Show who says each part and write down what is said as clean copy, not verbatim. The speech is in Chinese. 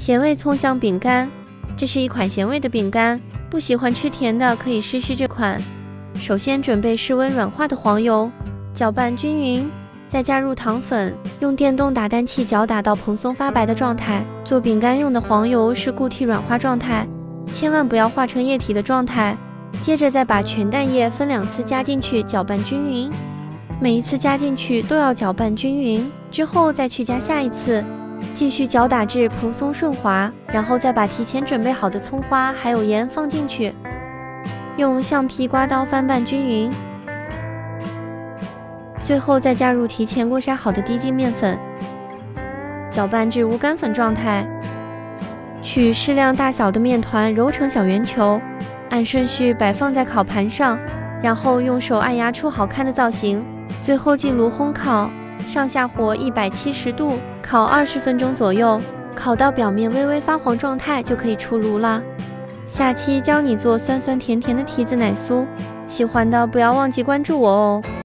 Speaker 1: 咸味葱香饼干，这是一款咸味的饼干，不喜欢吃甜的可以试试这款。首先准备室温软化的黄油，搅拌均匀，再加入糖粉，用电动打蛋器搅打到蓬松发白的状态。做饼干用的黄油是固体软化状态，千万不要化成液体的状态。接着再把全蛋液分2次加进去，搅拌均匀。每一次加进去都要搅拌均匀，之后再去加下一次。继续搅打至蓬松顺滑，然后再把提前准备好的葱花还有盐放进去，用橡皮刮刀翻拌均匀。最后再加入提前过筛好的低筋面粉，搅拌至无干粉状态。取适量大小的面团揉成小圆球，按顺序摆放在烤盘上，然后用手按压出好看的造型。最后进炉烘烤，上下火170度。烤20分钟左右，烤到表面微微发黄状态就可以出炉了。下期教你做酸酸甜甜的提子奶酥，喜欢的不要忘记关注我哦。